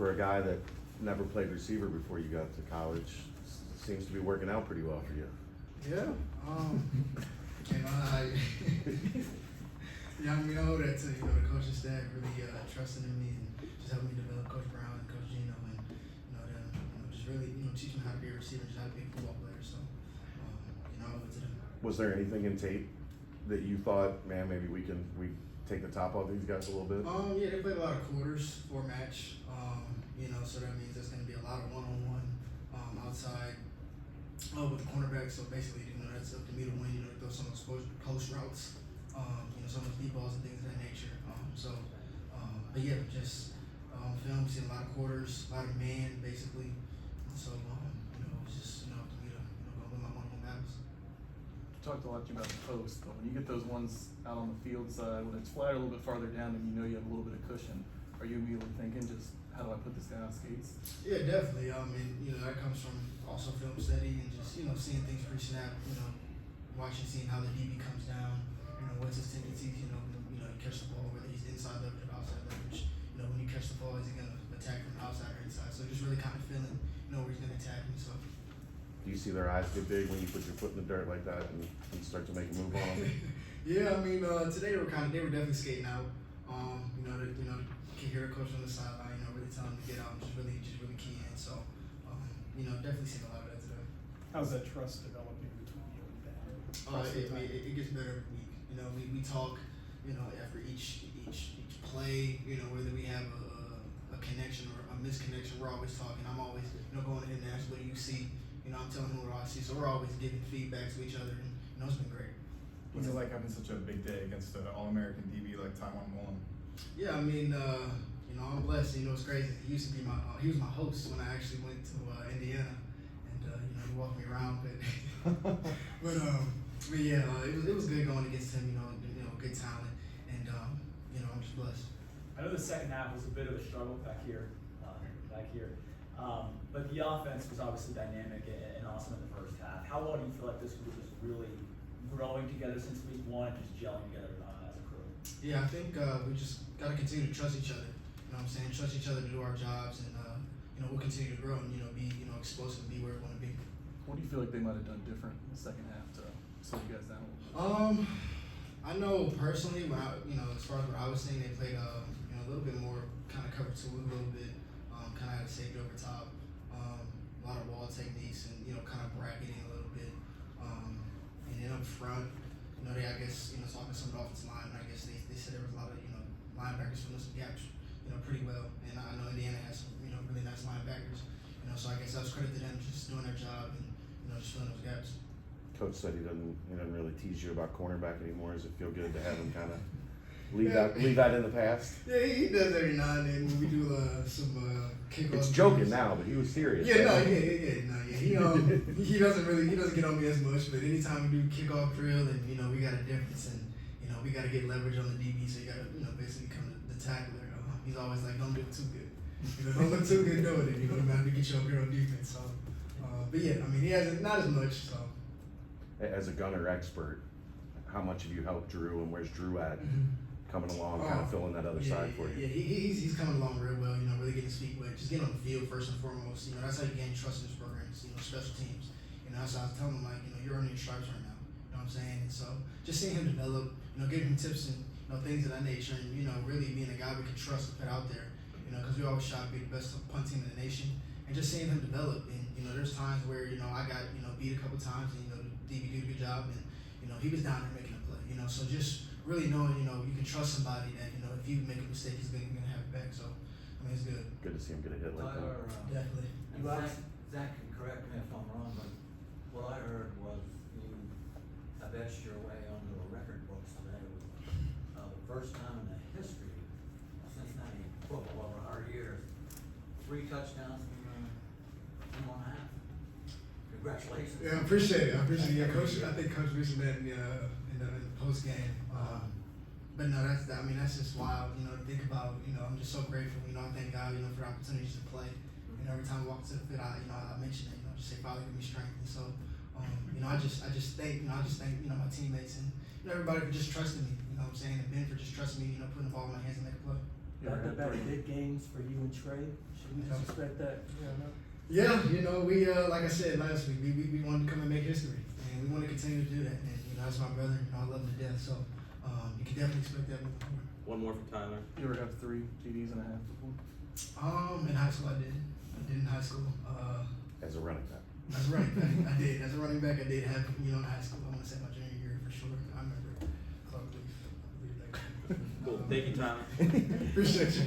for a guy that never played receiver before you got to college, seems to be working out pretty well for you. Yeah. Yeah, I mean, I owe that to, the coaching staff really trusting in me and just helping me develop Coach Brown and Coach Gino and, them, just really, teach me how to be a receiver, just how to be a football player. So, I owe it to them. Was there anything in tape that you thought, man, maybe we take the top off these guys a little bit? Yeah, they played a lot of quarters for a match. So that means there's going to be a lot of one-on-one outside with the cornerback. So basically, that's up to me to win. Throw some of those post routes, some of those deep balls and things of that nature. But yeah, just film, seeing a lot of quarters, a lot of man, basically. So it was just up to me to go win my one-on-one battles. You talked a lot about the post, but when you get those ones out on the field side, when it's flat a little bit farther down and you have a little bit of cushion, are you immediately thinking just, how do I put this guy on skates? Yeah, definitely. That comes from also film study and just, seeing things pre-snap, seeing how the DB comes down, what's his tendencies, you catch the ball, whether he's inside leverage or outside leverage. When you catch the ball, is he going to attack from outside or inside? So just really kind of feeling, where he's going to attack me. So. Do you see their eyes get big when you put your foot in the dirt like that and start to make a move on them? Yeah, today they were definitely skating out. You hear the coach on the sideline, really telling them to get out and just really key in. So, definitely seen a lot of that today. How's that trust developing between you and Ben? It gets better every week. We talk, after each play, whether we have a connection or a misconnection, we're always talking. I'm always, going to him and asking, what do you see? I'm telling him what I see. So we're always giving feedback to each other, and it's been great. What's it like having such a big day against an All-American DB like Taiwan Mullen? Yeah, I'm blessed. It's crazy. He used to be he was my host when I actually went to Indiana, and he walked me around. But yeah, it was good going against him. Good talent, and I'm just blessed. I know the second half was a bit of a struggle back here, but the offense was obviously dynamic and awesome in the first half. How well do you feel like this group is really growing together since week one and just gelling together as a crew? Yeah, I think we just got to continue to trust each other. Trust each other to do our jobs, and we'll continue to grow and be explosive, be where we want to be. What do you feel like they might have done different in the second half to slow you guys down a little bit? I know personally, when as far as what I was saying, they played a little bit more kind of cover two, a little bit kind of had a safety over top, a lot of wall techniques, and kind of bracketing a little bit, and then up front, they talking to some of the offensive line, I guess they said there was a lot of linebackers filling some gaps, pretty well, and I know Indiana has some really nice linebackers, so I guess that was credit to them just doing their job and just filling those gaps. Coach said he doesn't really tease you about cornerback anymore. Does it feel good to have him kind of leave that in the past? Yeah, he does every now and then when we do some kickoff. It's joking now, but he was serious. Yeah, no. He doesn't get on me as much, but anytime we do kickoff drill and we got a difference and we got to get leverage on the DB, so you got to basically become the tackler. He's always like, don't do it too good. Don't look too good doing it. No matter to get you up here on defense. So, but yeah, he hasn't not as much. So. As a gunner expert, how much have you helped Drew, and where's Drew at coming along, kind of filling that other side for you? Yeah, he's coming along real well, really getting his feet wet, just getting on the field first and foremost. That's how you gain trust in this program, special teams. That's how I was telling him, you're earning your stripes right now. You know what I'm saying? And so just seeing him develop, giving him tips and things of that nature, and really being a guy we can trust to put out there, because we always try to be the best punt team in the nation, and just seeing him develop. And there's times where I got beat a couple times, and DB did a good job, and he was down there making a play. So just really knowing you can trust somebody that if you make a mistake, he's gonna have it back. So it's good. Good to see him get a hit like Tyler, that. Definitely. Zach can correct me if I'm wrong, but what I heard was you have etched your way onto the record books today. The first time in the history of Cincinnati football over 100 years, 3 touchdowns in 1 half. Congratulations. Yeah, I appreciate it. Yeah, Coach. I think Coach mentioned that in the post game. But no, that's just wild. To think about. I'm just so grateful. I thank God. For the opportunities to play. Every time I walk to the field, I mention it. Just say, Father, give me strength. And so, I just thank my teammates and everybody for just trusting me. You know what I'm saying? And Ben for just trusting me. Putting the ball in my hands and make a play. You ever had Back-to-back three? big games for you and Trey. Should we suspect that? Yeah, you know, we like I said last week, we wanted to come and make history, and we want to continue to do that. And you know, that's my brother. You know, I love him to death. So you can definitely expect that moving forward. One more for Tyler. You ever have 3 TDs and a half before? In high school, I did. I did in high school. As a running back. As a running back, I did. As a running back, I did have, you know, in high school. I want to say my junior year for sure. I remember Clark Leaf. I believe that. Cool. Thank you, Tyler. Appreciate you.